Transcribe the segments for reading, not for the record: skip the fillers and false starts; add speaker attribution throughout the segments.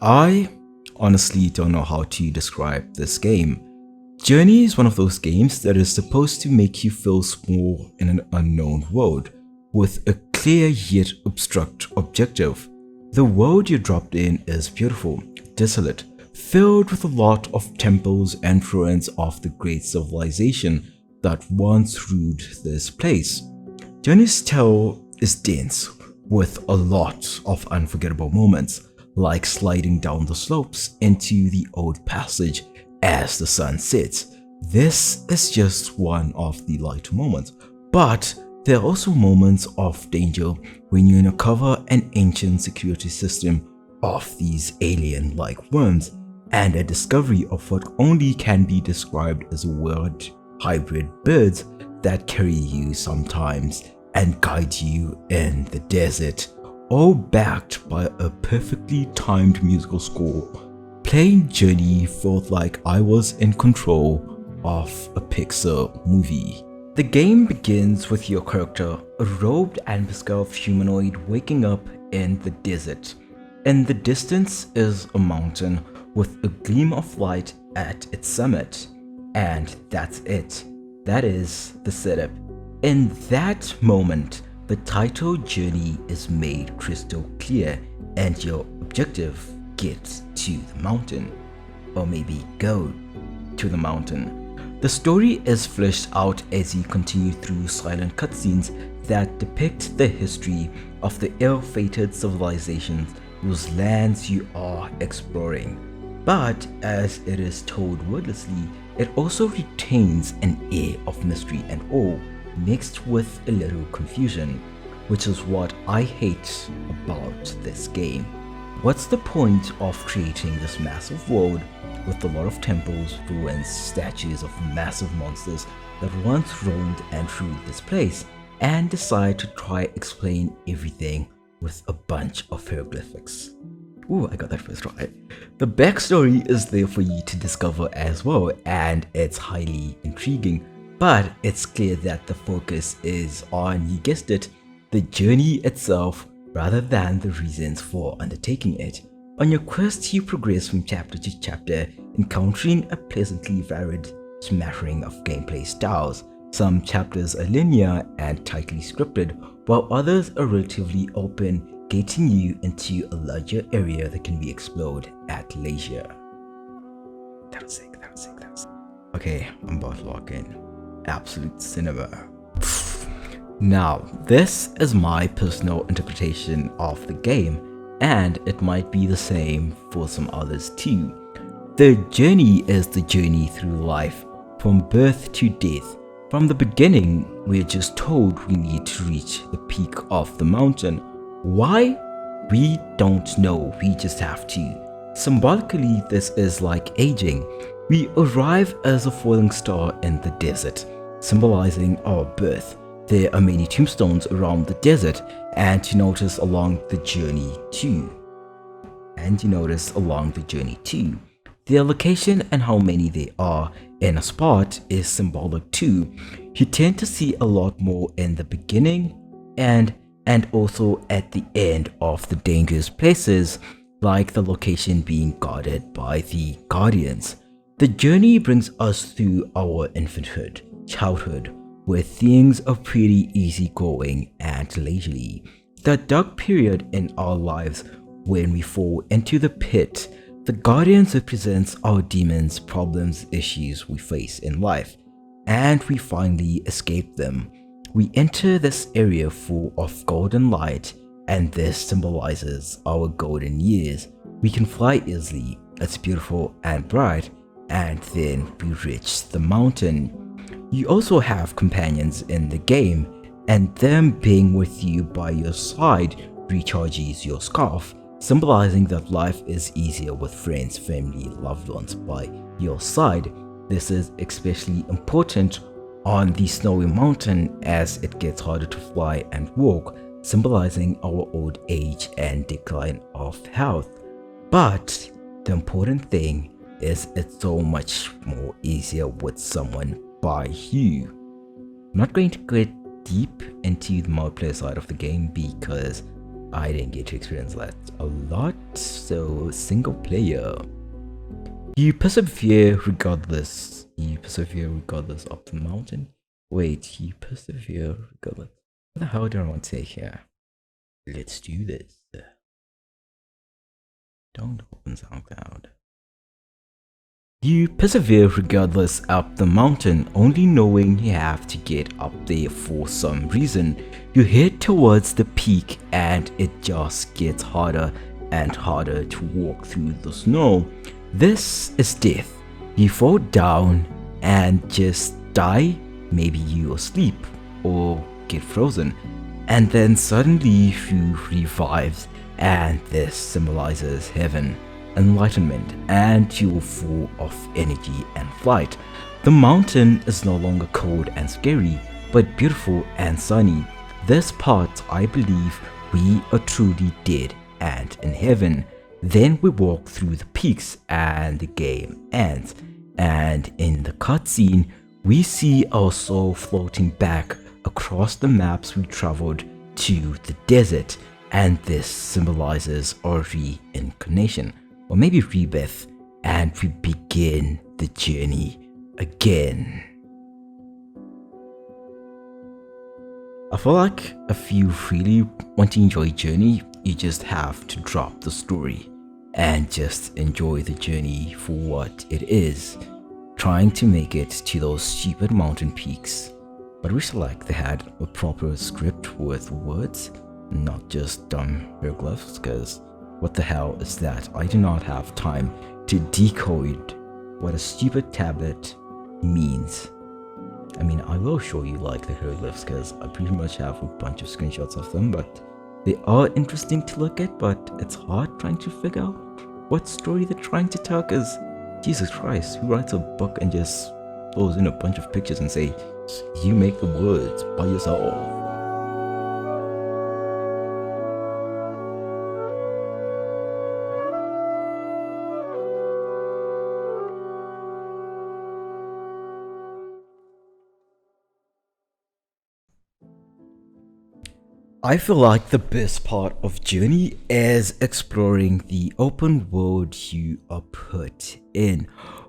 Speaker 1: I honestly don't know how to describe this game. Journey is one of those games that is supposed to make you feel small in an unknown world, with a clear yet abstract objective. The world you dropped in is beautiful, desolate, filled with a lot of temples and ruins of the great civilization that once ruled this place. Journey's tale is dense, with a lot of unforgettable moments, like sliding down the slopes into the old passage as the sun sets. This is just one of the light moments, but there are also moments of danger when you uncover an ancient security system of these alien-like worms and a discovery of what only can be described as weird hybrid birds that carry you sometimes and guide you in the desert, all backed by a perfectly timed musical score. Playing Journey felt like I was in control of a Pixar movie. The game begins with your character, a robed and bescarfed humanoid, waking up in the desert. In the distance is a mountain with a gleam of light at its summit. And that's it. That is the setup. In that moment, the title Journey is made crystal clear and your objective: get to the mountain. Or maybe go to the mountain. The story is fleshed out as you continue through silent cutscenes that depict the history of the ill-fated civilizations whose lands you are exploring. But as it is told wordlessly, it also retains an air of mystery and awe, mixed with a little confusion, which is what I hate about this game. What's the point of creating this massive world with a lot of temples, ruins, statues of massive monsters that once roamed and ruled this place, and decide to try explain everything with a bunch of hieroglyphics? Ooh, I got that first try. The backstory is there for you to discover as well, and it's highly intriguing, but it's clear that the focus is on, you guessed it, the journey itself rather than the reasons for undertaking it. On your quest, you progress from chapter to chapter, encountering a pleasantly varied smattering of gameplay styles. Some chapters are linear and tightly scripted, while others are relatively open, gating you into a larger area that can be explored at leisure. That was sick. Okay, I'm about to lock in. Absolute cinema. Now, this is my personal interpretation of the game, and it might be the same for some others too. The journey is the journey through life, from birth to death. From the beginning, we're just told we need to reach the peak of the mountain. Why? We don't know, we just have to. Symbolically, this is like aging. We arrive as a falling star in the desert, symbolizing our birth. There are many tombstones around the desert, and you notice along the journey too. Their location and how many there are in a spot is symbolic too. You tend to see a lot more in the beginning and also at the end of the dangerous places, like the location being guarded by the Guardians. The journey brings us through our infanthood, childhood, where things are pretty easygoing and leisurely. The dark period in our lives when we fall into the pit. The Guardians represents our demons, problems, issues we face in life, and we finally escape them. We enter this area full of golden light, and this symbolizes our golden years. We can fly easily, it's beautiful and bright, and then we reach the mountain. You also have companions in the game, and them being with you by your side recharges your scarf, symbolizing that life is easier with friends, family, loved ones by your side. This is especially important on the snowy mountain as it gets harder to fly and walk, symbolizing our old age and decline of health. But the important thing is it's so much more easier with someone by you. I'm not going to get deep into the multiplayer side of the game because I didn't get to experience that a lot, so single player. You persevere regardless. You persevere regardless of the mountain. Wait, you persevere regardless. What the hell do I want to say here? Let's do this. Don't open SoundCloud. You persevere regardless up the mountain, only knowing you have to get up there for some reason. You head towards the peak and it just gets harder and harder to walk through the snow. This is death. You fall down and just die. Maybe you asleep or get frozen. And then suddenly you revive, and this symbolizes heaven, enlightenment, and you will full of energy and flight. The mountain is no longer cold and scary, but beautiful and sunny. This part, I believe, we are truly dead and in heaven. Then we walk through the peaks and the game ends. And in the cutscene, we see our soul floating back across the maps we traveled to the desert. And this symbolizes our reincarnation, or maybe rebirth, and we begin the journey again. I feel like if you really want to enjoy Journey, you just have to drop the story and just enjoy the journey for what it is, trying to make it to those stupid mountain peaks. But I wish like they had a proper script with words, not just dumb hieroglyphs, because what the hell is that? I do not have time to decode what a stupid tablet means. I mean, I will show you like the hieroglyphs because I pretty much have a bunch of screenshots of them, but they are interesting to look at, but it's hard trying to figure out what story they're trying to tell, because Jesus Christ, who writes a book and just throws in a bunch of pictures and say, you make the words by yourself? I feel like the best part of Journey is exploring the open world you are put in.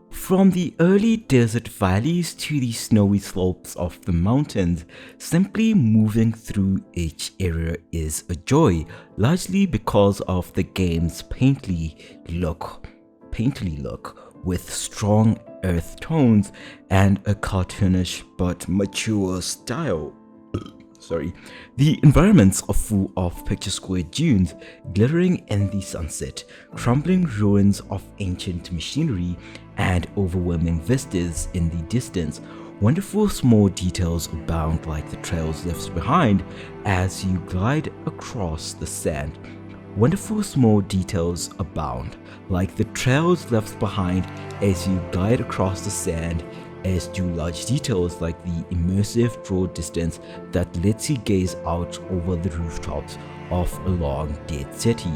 Speaker 1: From the early desert valleys to the snowy slopes of the mountains, simply moving through each area is a joy, largely because of the game's painterly look with strong earth tones and a cartoonish but mature style. The environments are full of picture-square dunes glittering in the sunset, crumbling ruins of ancient machinery, and overwhelming vistas in the distance. Wonderful small details abound, like the trails left behind as you glide across the sand. Wonderful small details abound, like the trails left behind as you glide across the sand, as do large details like the immersive draw distance that lets you gaze out over the rooftops of a long dead city.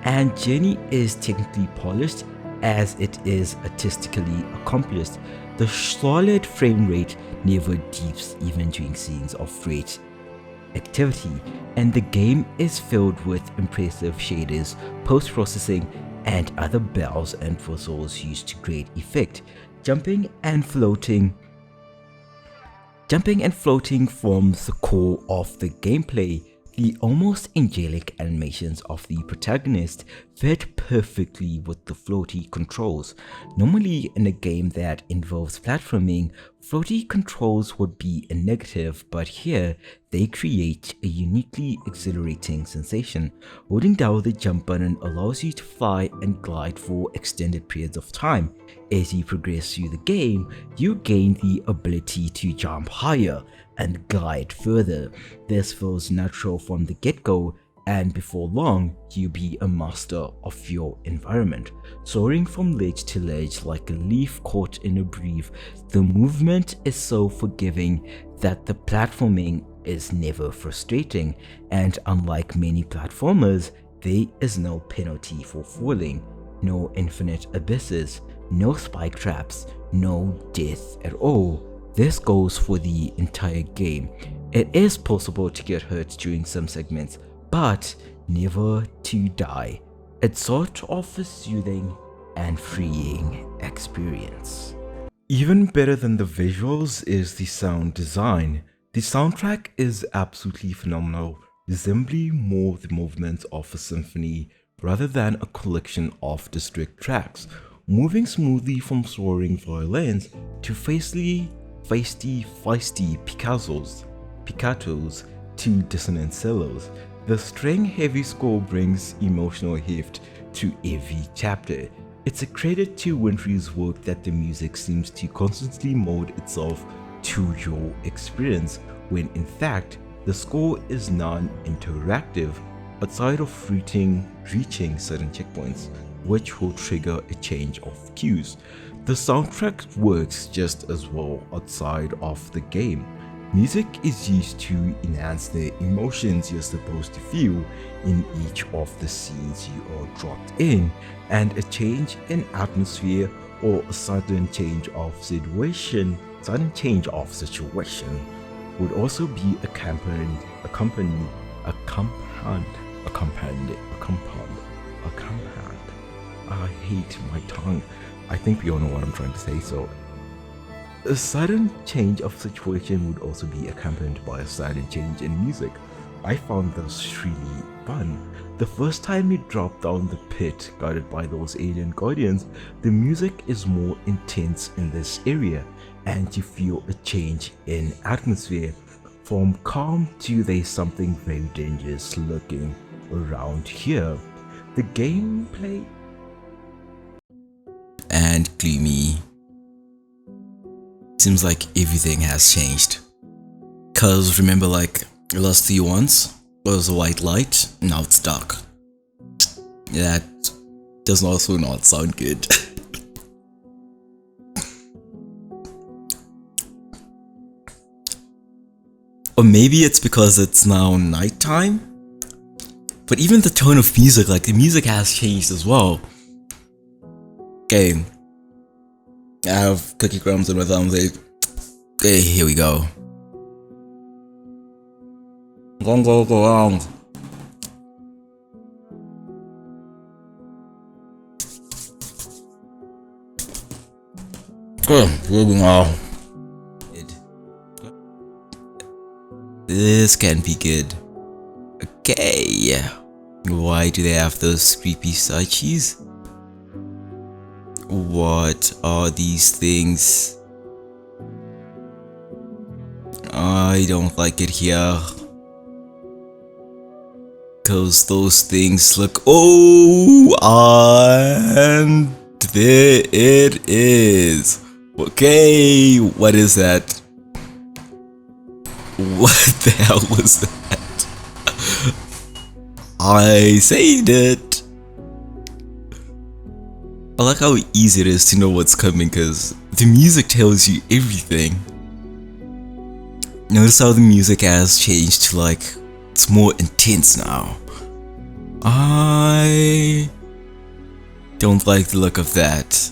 Speaker 1: And Journey is technically polished as it is artistically accomplished. The solid frame rate never dips even during scenes of great activity, and the game is filled with impressive shaders, post-processing, and other bells and whistles used to great effect. Jumping and floating forms the core of the gameplay. The almost angelic animations of the protagonist fit perfectly with the floaty controls. Normally in a game that involves platforming, floaty controls would be a negative, but here they create a uniquely exhilarating sensation. Holding down the jump button allows you to fly and glide for extended periods of time. As you progress through the game, you gain the ability to jump higher and glide further. This feels natural from the get-go, and before long, you'll be a master of your environment. Soaring from ledge to ledge like a leaf caught in a breeze, the movement is so forgiving that the platforming is never frustrating, and unlike many platformers, there is no penalty for falling, no infinite abysses, no spike traps, no death at all. This goes for the entire game. It is possible to get hurt during some segments, but never to die. It's sort of a soothing and freeing experience. Even better than the visuals is the sound design. The soundtrack is absolutely phenomenal, resembling more the movements of a symphony rather than a collection of distinct tracks, moving smoothly from soaring violins to feisty piccatos to dissonant cellos. The string-heavy score brings emotional heft to every chapter. It's a credit to Winfrey's work that the music seems to constantly mold itself to your experience, when in fact, the score is non-interactive, outside of reaching certain checkpoints, which will trigger a change of cues. The soundtrack works just as well outside of the game. Music is used to enhance the emotions you're supposed to feel in each of the scenes you are dropped in, and a change in atmosphere or a sudden change of situation would also be accompanied. I hate my tongue. I think we all know what I'm trying to say, so a sudden change of situation would also be accompanied by a sudden change in music. I found this really fun. The first time you drop down the pit guided by those alien guardians, the music is more intense in this area, and you feel a change in atmosphere from calm to there's something very dangerous lurking around here. The gameplay and gloomy. Seems like everything has changed. Cause remember, like the last few ones was a white light, now it's dark. That does also not sound good. Or maybe it's because it's now nighttime. But even the tone of music, like the music has changed as well. Okay. I have cookie crumbs in my thumbs. Okay, here we go. Go around. Here we go. This can be good. Okay. Why do they have those creepy statues? What are these things? I don't like it here. Cause those things look. Oh, and there it is. Okay, what is that? What the hell was that? I said it. I like how easy it is to know what's coming because the music tells you everything. Notice how the music has changed to like, it's more intense now. I don't like the look of that.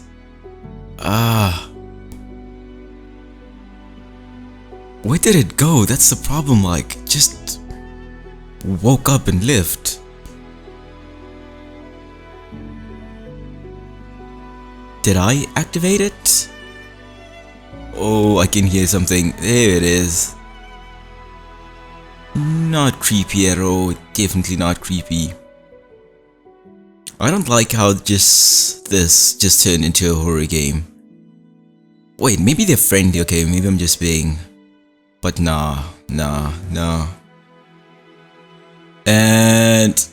Speaker 1: Where did it go? That's the problem, like, just woke up and left. Did I activate it? Oh, I can hear something. There it is. Not creepy at all. Definitely not creepy. I don't like how this just turned into a horror game. Wait, maybe they're friendly. Okay, maybe I'm just being... But nah. And...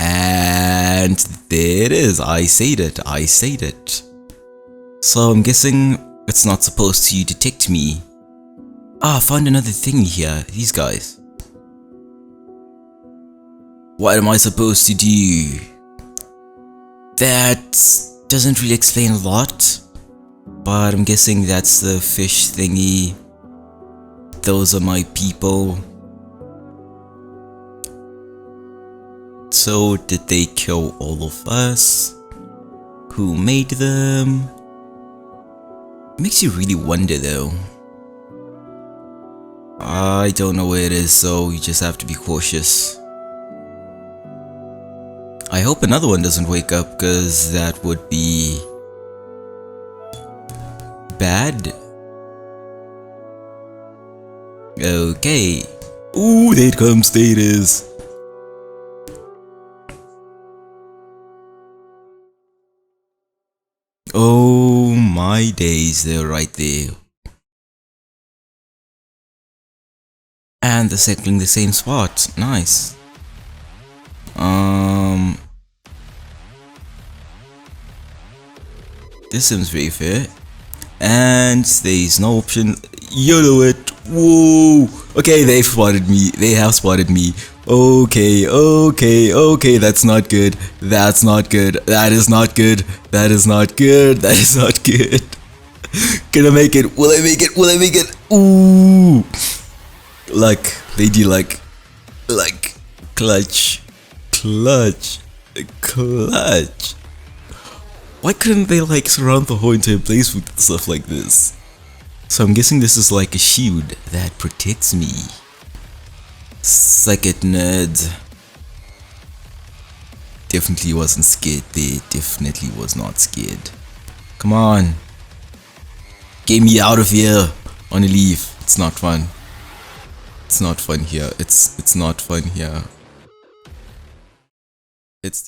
Speaker 1: And there it is. I said it. So I'm guessing it's not supposed to detect me. I found another thing here. These guys. What am I supposed to do? That doesn't really explain a lot, but I'm guessing that's the fish thingy. Those are my people. So did they kill all of us? Who made them? Makes you really wonder though. I don't know where it is, so you just have to be cautious. I hope another one doesn't wake up, because that would be bad. Okay. Ooh, there it comes, there it is. Oh my days, they're right there. And they're circling the same spot. Nice. This seems very fair. And there's no option. You know it. Whoa. Okay, they've spotted me. They have spotted me. Okay, okay, okay. That's not good. That's not good. That is not good. That is not good. That is not good. Can I make it? Will I make it? Will I make it? Ooh. Like, they do like clutch, clutch, clutch. Why couldn't they like surround the whole entire place with stuff like this? So I'm guessing this is like a shield that protects me. Suck it, nerd. Definitely wasn't scared there. Definitely was not scared. Come on. Get me out of here. I wanna leave. It's not fun. It's not fun here. It's not fun here.